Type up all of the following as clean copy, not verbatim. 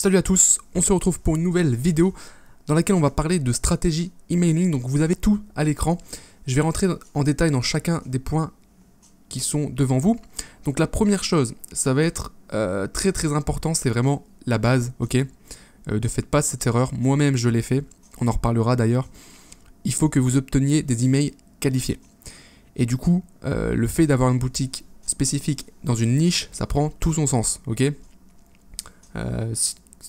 Salut à tous, on se retrouve pour une nouvelle vidéo dans laquelle on va parler de stratégie emailing. Donc vous avez tout à l'écran. Je vais rentrer en détail dans chacun des points qui sont devant vous. Donc la première chose, ça va être très important, c'est vraiment la base, ok. Ne faites pas cette erreur, moi-même je l'ai fait, on en reparlera d'ailleurs. Il faut que vous obteniez des emails qualifiés. Et du coup, le fait d'avoir une boutique spécifique dans une niche, ça prend tout son sens, ok.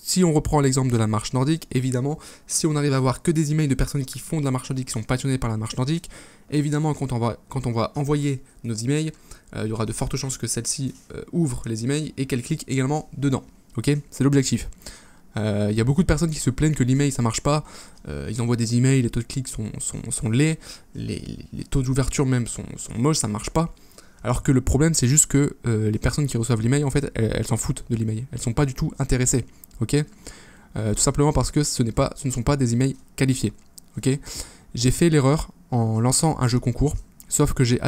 Si on reprend l'exemple de la marche nordique, évidemment, si on arrive à avoir que des emails de personnes qui font de la marche nordique, qui sont passionnées par la marche nordique, évidemment, quand on va envoyer nos emails, il y aura de fortes chances que celle-ci ouvre les emails et qu'elle clique également dedans. Ok, c'est l'objectif. Il y a beaucoup de personnes qui se plaignent que l'email ça marche pas, ils envoient des emails, les taux de clics sont laids, les taux d'ouverture même sont moches, ça marche pas. Alors que le problème c'est juste que les personnes qui reçoivent l'email en fait elles s'en foutent de l'email, elles sont pas du tout intéressées, ok. Tout simplement parce que ce ne sont pas des emails qualifiés, ok. J'ai fait l'erreur en lançant un jeu concours, sauf que j'ai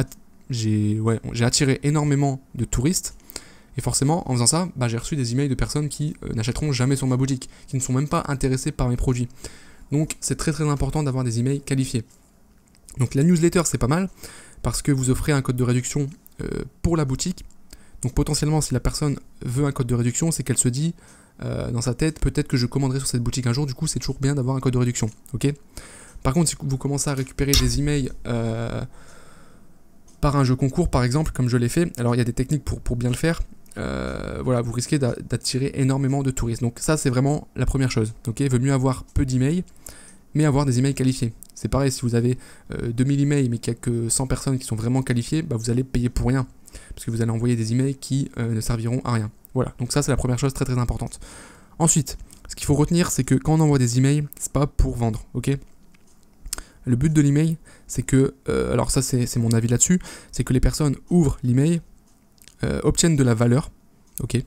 attiré énormément de touristes. Et forcément, en faisant ça, j'ai reçu des emails de personnes qui n'achèteront jamais sur ma boutique, qui ne sont même pas intéressées par mes produits. Donc c'est très important d'avoir des emails qualifiés. Donc la newsletter c'est pas mal, parce que vous offrez un code de réduction pour la boutique. Donc potentiellement si la personne veut un code de réduction, c'est qu'elle se dit dans sa tête, peut-être que je commanderai sur cette boutique un jour, du coup c'est toujours bien d'avoir un code de réduction. Ok. Par contre si vous commencez à récupérer des emails par un jeu concours par exemple, comme je l'ai fait, alors il y a des techniques pour bien le faire. Voilà, vous risquez d'attirer énormément de touristes. Donc ça c'est vraiment la première chose. Ok, il vaut mieux avoir peu d'emails, mais avoir des emails qualifiés. C'est pareil, si vous avez 2000 emails mais qu'il n'y a que 100 personnes qui sont vraiment qualifiées, vous allez payer pour rien. Parce que vous allez envoyer des emails qui ne serviront à rien. Voilà, donc ça c'est la première chose très importante. Ensuite, ce qu'il faut retenir, c'est que quand on envoie des emails, c'est pas pour vendre, ok. Le but de l'email, c'est que, alors ça c'est mon avis là-dessus, c'est que les personnes ouvrent l'email, obtiennent de la valeur, ok,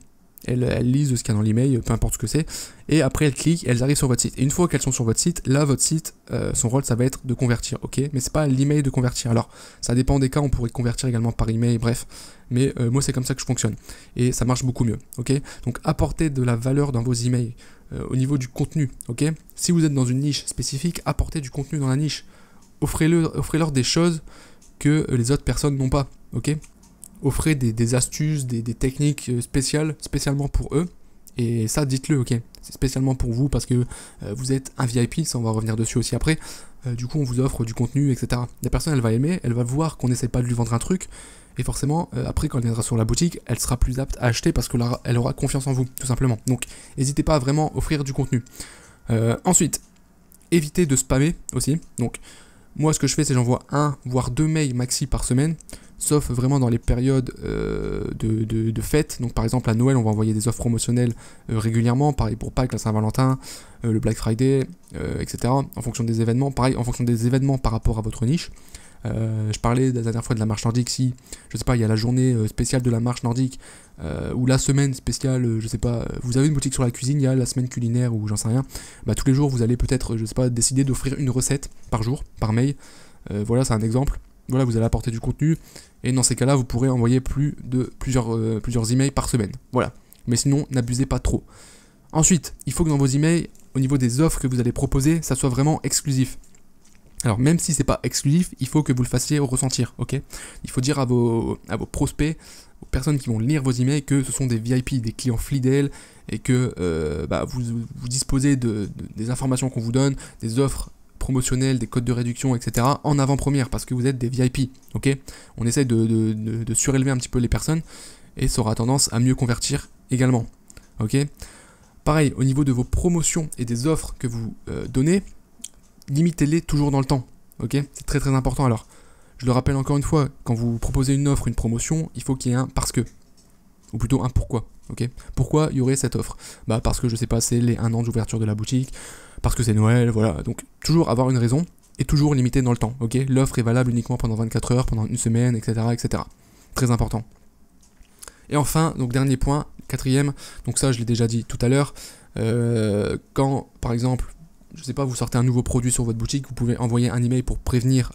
elles lisent ce qu'il y a dans l'email, peu importe ce que c'est, et après elles cliquent, elles arrivent sur votre site. Et une fois qu'elles sont sur votre site, là votre site, son rôle ça va être de convertir, ok, mais c'est pas l'email de convertir. Alors ça dépend des cas, on pourrait convertir également par email, bref, mais moi c'est comme ça que je fonctionne, et ça marche beaucoup mieux, ok. Donc apportez de la valeur dans vos emails, au niveau du contenu, ok. Si vous êtes dans une niche spécifique, apportez du contenu dans la niche, offrez-leur des choses que les autres personnes n'ont pas, ok. Offrez des astuces, des techniques spécialement pour eux. Et ça, dites-le, ok. C'est spécialement pour vous parce que vous êtes un VIP, ça on va revenir dessus aussi après. Du coup, on vous offre du contenu, etc. La personne, elle va aimer, elle va voir qu'on n'essaie pas de lui vendre un truc. Et forcément, après, quand elle viendra sur la boutique, elle sera plus apte à acheter parce qu'elle aura confiance en vous, tout simplement. Donc, n'hésitez pas à vraiment offrir du contenu. Ensuite, évitez de spammer aussi. Donc, moi, ce que je fais, c'est j'envoie 1 voire 2 mails maxi par semaine. Sauf vraiment dans les périodes de fêtes. Donc par exemple à Noël on va envoyer des offres promotionnelles régulièrement, pareil pour Pâques, la Saint-Valentin, le Black Friday, etc. En fonction des événements, pareil en fonction des événements par rapport à votre niche. Je parlais la dernière fois de la marche nordique, si je sais pas, il y a la journée spéciale de la marche nordique, ou la semaine spéciale, je sais pas, vous avez une boutique sur la cuisine, il y a la semaine culinaire ou j'en sais rien, tous les jours vous allez peut-être, je sais pas, décider d'offrir une recette par jour, par mail. Voilà, c'est un exemple. Voilà, vous allez apporter du contenu, et dans ces cas-là, vous pourrez envoyer plusieurs emails par semaine. Voilà, mais sinon, n'abusez pas trop. Ensuite, il faut que dans vos emails, au niveau des offres que vous allez proposer, ça soit vraiment exclusif. Alors, même si c'est pas exclusif, il faut que vous le fassiez ressentir, ok. Il faut dire à vos prospects, aux personnes qui vont lire vos emails, que ce sont des VIP, des clients fidèles, et que vous disposez des informations qu'on vous donne, des offres promotionnels, des codes de réduction, etc. en avant-première parce que vous êtes des VIP, ok. On essaie de surélever un petit peu les personnes et ça aura tendance à mieux convertir également, ok. Pareil, au niveau de vos promotions et des offres que vous donnez, limitez-les toujours dans le temps, ok. C'est très important. Alors, je le rappelle encore une fois, quand vous proposez une offre, une promotion, il faut qu'il y ait un parce que, ou plutôt un pourquoi, ok. Pourquoi il y aurait cette offre? Parce que je sais pas, c'est les 1 an d'ouverture de la boutique, parce que c'est Noël, voilà. Donc toujours avoir une raison et toujours limiter dans le temps, ok. L'offre est valable uniquement pendant 24 heures, pendant une semaine, etc. Très important. Et enfin, donc dernier point, 4e, donc ça je l'ai déjà dit tout à l'heure, quand par exemple, je sais pas, vous sortez un nouveau produit sur votre boutique, vous pouvez envoyer un email pour prévenir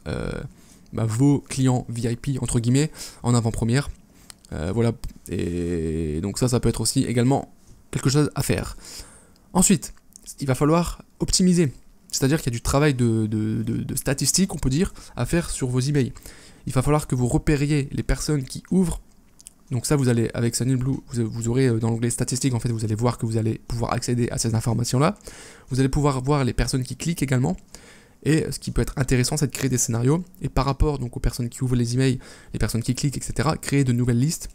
vos clients VIP entre guillemets en avant-première. Voilà, et donc ça peut être aussi également quelque chose à faire. Ensuite, il va falloir optimiser. C'est-à-dire qu'il y a du travail de statistiques, on peut dire, à faire sur vos emails. Il va falloir que vous repériez les personnes qui ouvrent. Donc ça, vous allez, avec Sendinblue, vous aurez dans l'onglet statistiques, en fait, vous allez voir que vous allez pouvoir accéder à ces informations-là. Vous allez pouvoir voir les personnes qui cliquent également. Et ce qui peut être intéressant, c'est de créer des scénarios. Et par rapport donc aux personnes qui ouvrent les emails, les personnes qui cliquent, etc., créer de nouvelles listes.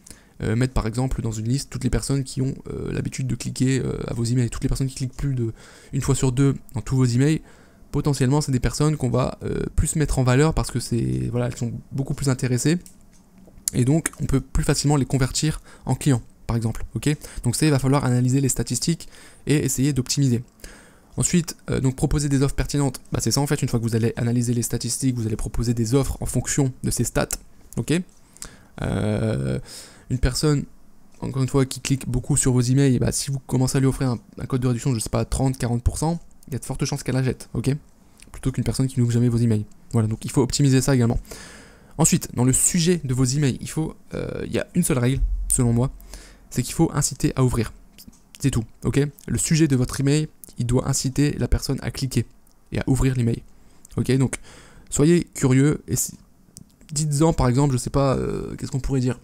Mettre par exemple dans une liste toutes les personnes qui ont l'habitude de cliquer à vos emails. Toutes les personnes qui cliquent plus d'une fois sur deux dans tous vos emails, potentiellement c'est des personnes qu'on va plus mettre en valeur parce que voilà, elles sont beaucoup plus intéressées. Et donc on peut plus facilement les convertir en clients, par exemple. Ok, donc il va falloir analyser les statistiques et essayer d'optimiser. Ensuite, donc proposer des offres pertinentes, c'est ça en fait, une fois que vous allez analyser les statistiques, vous allez proposer des offres en fonction de ces stats. Ok, une personne, encore une fois, qui clique beaucoup sur vos emails, si vous commencez à lui offrir un code de réduction, je sais pas, 30-40%, il y a de fortes chances qu'elle la jette, ok, plutôt qu'une personne qui n'ouvre jamais vos emails. Voilà, donc il faut optimiser ça également. Ensuite, dans le sujet de vos emails, il y a une seule règle, selon moi, c'est qu'il faut inciter à ouvrir. C'est tout, ok. Le sujet de votre email, il doit inciter la personne à cliquer et à ouvrir l'email. Ok, donc soyez curieux et dites-en par exemple, je sais pas, qu'est-ce qu'on pourrait dire.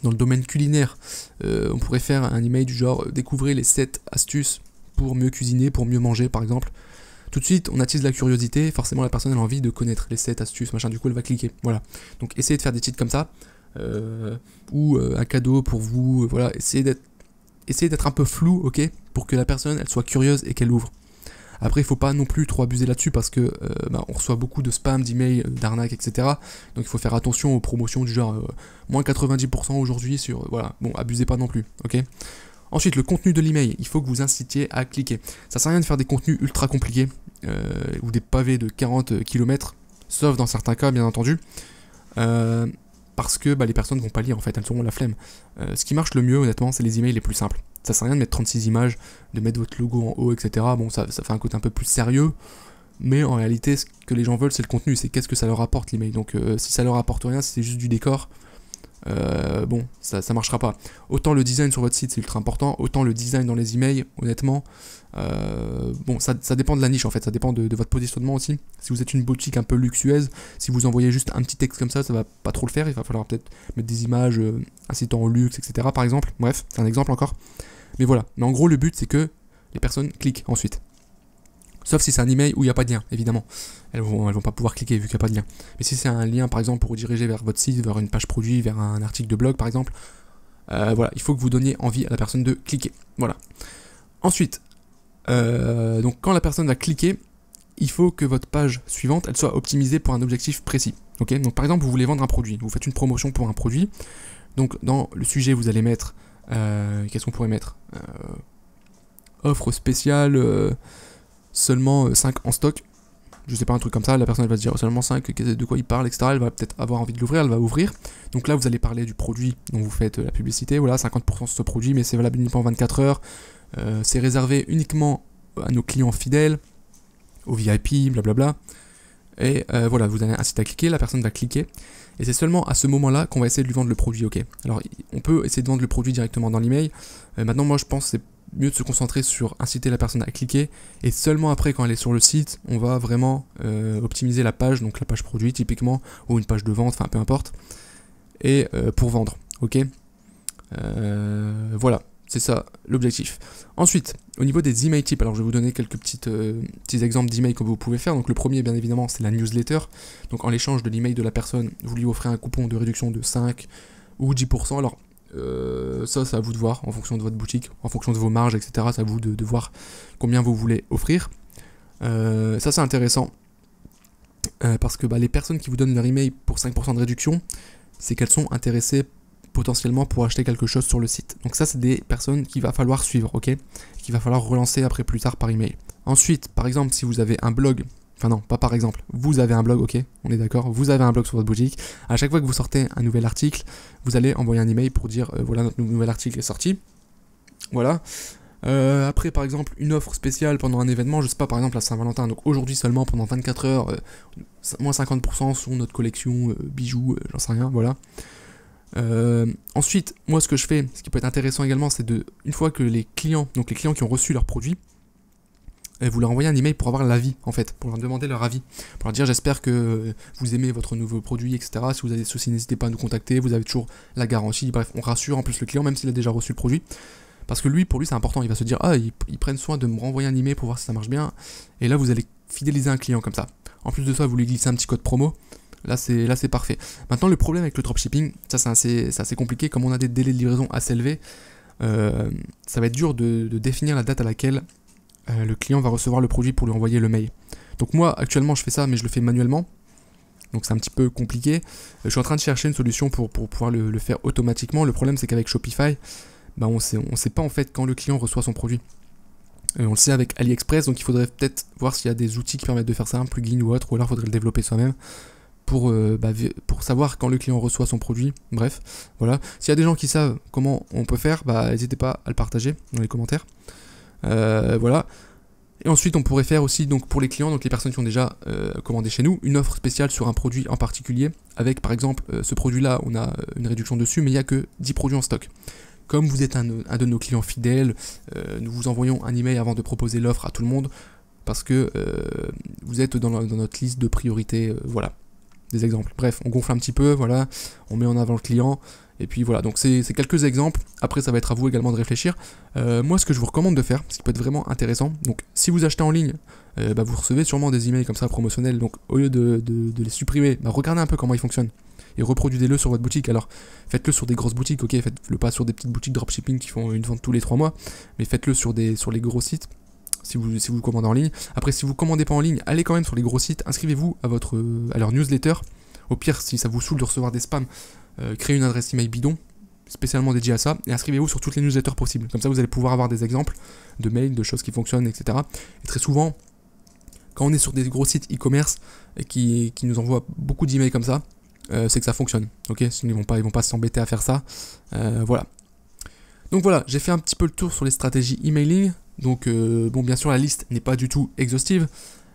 Dans le domaine culinaire, on pourrait faire un email du genre découvrez les 7 astuces pour mieux cuisiner, pour mieux manger par exemple. Tout de suite, on attise la curiosité, forcément la personne elle a envie de connaître les 7 astuces, machin, du coup elle va cliquer. Voilà. Donc essayez de faire des titres comme ça, ou un cadeau pour vous, voilà, essayez d'être un peu flou, ok, pour que la personne elle soit curieuse et qu'elle ouvre. Après, il ne faut pas non plus trop abuser là-dessus parce que on reçoit beaucoup de spam, d'emails, d'arnaques, etc. Donc il faut faire attention aux promotions du genre moins 90% aujourd'hui sur... voilà, bon, abusez pas non plus, ok. Ensuite, le contenu de l'email, il faut que vous incitiez à cliquer. Ça sert à rien de faire des contenus ultra compliqués ou des pavés de 40 km, sauf dans certains cas, bien entendu. Parce que les personnes vont pas lire en fait, elles auront la flemme. Ce qui marche le mieux honnêtement, c'est les emails les plus simples. Ça sert à rien de mettre 36 images, de mettre votre logo en haut, etc. Bon, ça fait un côté un peu plus sérieux, mais en réalité, ce que les gens veulent, c'est le contenu, c'est qu'est-ce que ça leur apporte l'email. Donc si ça leur apporte rien, si c'est juste du décor, bon, ça marchera pas. Autant le design sur votre site c'est ultra important, autant le design dans les emails, honnêtement, bon, ça dépend de la niche en fait, ça dépend de votre positionnement aussi. Si vous êtes une boutique un peu luxueuse, si vous envoyez juste un petit texte comme ça va pas trop le faire, il va falloir peut-être mettre des images incitant au luxe, etc. par exemple. Bref, c'est un exemple encore. Mais voilà, mais en gros le but c'est que les personnes cliquent ensuite. Sauf si c'est un email où il n'y a pas de lien, évidemment. Elles vont pas pouvoir cliquer vu qu'il n'y a pas de lien. Mais si c'est un lien, par exemple, pour vous diriger vers votre site, vers une page produit, vers un article de blog, par exemple, voilà, il faut que vous donniez envie à la personne de cliquer. Voilà. Ensuite, donc quand la personne va cliquer, il faut que votre page suivante, elle soit optimisée pour un objectif précis. Ok, donc par exemple, vous voulez vendre un produit, vous faites une promotion pour un produit. Donc dans le sujet, vous allez mettre, qu'est-ce qu'on pourrait mettre, offre spéciale. Seulement 5 en stock, je sais pas, un truc comme ça, la personne elle va se dire seulement 5, de quoi il parle, etc. Elle va peut-être avoir envie de l'ouvrir, elle va ouvrir. Donc là vous allez parler du produit dont vous faites la publicité, voilà, 50% sur ce produit, mais c'est valable uniquement 24 heures, c'est réservé uniquement à nos clients fidèles, aux VIP, blablabla. Et voilà, vous allez inciter à cliquer, la personne va cliquer, et c'est seulement à ce moment-là qu'on va essayer de lui vendre le produit, ok. Alors on peut essayer de vendre le produit directement dans l'email, maintenant moi je pense que c'est mieux de se concentrer sur inciter la personne à cliquer, et seulement après quand elle est sur le site, on va vraiment optimiser la page, donc la page produit typiquement, ou une page de vente, enfin peu importe, et pour vendre, ok. Voilà, c'est ça l'objectif. Ensuite, au niveau des emails types, alors je vais vous donner quelques petits exemples d'emails que vous pouvez faire. Donc le premier bien évidemment c'est la newsletter, donc en l'échange de l'email de la personne, vous lui offrez un coupon de réduction de 5 ou 10%, alors ça c'est à vous de voir en fonction de votre boutique, en fonction de vos marges, etc. C'est à vous de voir combien vous voulez offrir. Ça c'est intéressant parce que les personnes qui vous donnent leur email pour 5% de réduction, c'est qu'elles sont intéressées potentiellement pour acheter quelque chose sur le site. Donc ça c'est des personnes qu'il va falloir suivre, ok, qu'il va falloir relancer après plus tard par email. Ensuite, par exemple, si vous avez un blog, enfin non, pas par exemple, vous avez un blog, ok, on est d'accord, vous avez un blog sur votre boutique, à chaque fois que vous sortez un nouvel article, vous allez envoyer un email pour dire voilà, notre nouvel article est sorti, voilà. Après par exemple une offre spéciale pendant un événement, je sais pas, par exemple à Saint-Valentin, donc aujourd'hui seulement pendant 24 heures, moins 50% sur notre collection bijoux, j'en sais rien, voilà. Ensuite, moi ce que je fais, ce qui peut être intéressant également, c'est une fois que les clients, donc les clients qui ont reçu leur produit, vous leur envoyez un email pour avoir l'avis, en fait, pour leur demander leur avis, pour leur dire j'espère que vous aimez votre nouveau produit, etc. Si vous avez des soucis, n'hésitez pas à nous contacter, vous avez toujours la garantie, bref, on rassure en plus le client, même s'il a déjà reçu le produit, parce que pour lui c'est important, il va se dire ah ils prennent soin de me renvoyer un email pour voir si ça marche bien, et là vous allez fidéliser un client comme ça. En plus de ça, vous lui glissez un petit code promo, là c'est parfait. Maintenant le problème avec le dropshipping, ça c'est assez compliqué, comme on a des délais de livraison assez élevés, ça va être dur de définir la date à laquelle le client va recevoir le produit pour lui envoyer le mail. Donc moi actuellement je fais ça mais je le fais manuellement, donc c'est un petit peu compliqué. Je suis en train de chercher une solution pour pouvoir le faire automatiquement. Le problème c'est qu'avec Shopify, bah, on sait pas en fait quand le client reçoit son produit. On le sait avec AliExpress, donc il faudrait peut-être voir s'il y a des outils qui permettent de faire ça, un plugin ou autre, ou alors il faudrait le développer soi-même pour savoir quand le client reçoit son produit. Bref, voilà. S'il y a des gens qui savent comment on peut faire, bah n'hésitez pas à le partager dans les commentaires. Voilà. Et ensuite on pourrait faire aussi, donc pour les clients, donc les personnes qui ont déjà commandé chez nous, une offre spéciale sur un produit en particulier, avec par exemple ce produit là on a une réduction dessus, mais il n'y a que 10 produits en stock. Comme vous êtes un de nos clients fidèles, nous vous envoyons un email avant de proposer l'offre à tout le monde, parce que vous êtes dans notre liste de priorités, voilà, des exemples. Bref, on gonfle un petit peu, voilà, on met en avant le client, et puis voilà, donc c'est quelques exemples. Après ça va être à vous également de réfléchir. Moi ce que je vous recommande de faire, ce qui peut être vraiment intéressant, donc si vous achetez en ligne, vous recevez sûrement des emails comme ça promotionnels, donc au lieu de les supprimer, regardez un peu comment ils fonctionnent et reproduisez-le sur votre boutique. Alors faites-le sur des grosses boutiques, ok, faites-le pas sur des petites boutiques dropshipping qui font une vente tous les 3 mois, mais faites-le sur les gros sites si vous commandez en ligne. Après si vous commandez pas en ligne, allez quand même sur les gros sites, inscrivez-vous à leur newsletter. Au pire, si ça vous saoule de recevoir des spams, créez une adresse email bidon spécialement dédiée à ça et inscrivez-vous sur toutes les newsletters possibles. Comme ça vous allez pouvoir avoir des exemples de mails, de choses qui fonctionnent, etc. Et très souvent, quand on est sur des gros sites e-commerce et qui nous envoient beaucoup d'emails comme ça, c'est que ça fonctionne, ok, sinon ils vont pas s'embêter à faire ça, voilà. Donc voilà, j'ai fait un petit peu le tour sur les stratégies emailing, donc bon, bien sûr la liste n'est pas du tout exhaustive,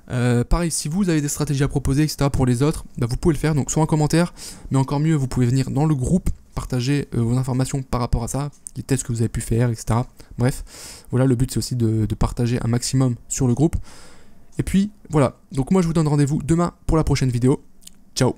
pareil, si vous avez des stratégies à proposer, etc. pour les autres, bah, vous pouvez le faire, donc soit en commentaire, mais encore mieux, vous pouvez venir dans le groupe, partager vos informations par rapport à ça, les tests que vous avez pu faire, etc. Bref, voilà, le but c'est aussi de partager un maximum sur le groupe, et puis voilà, donc moi je vous donne rendez-vous demain pour la prochaine vidéo, ciao.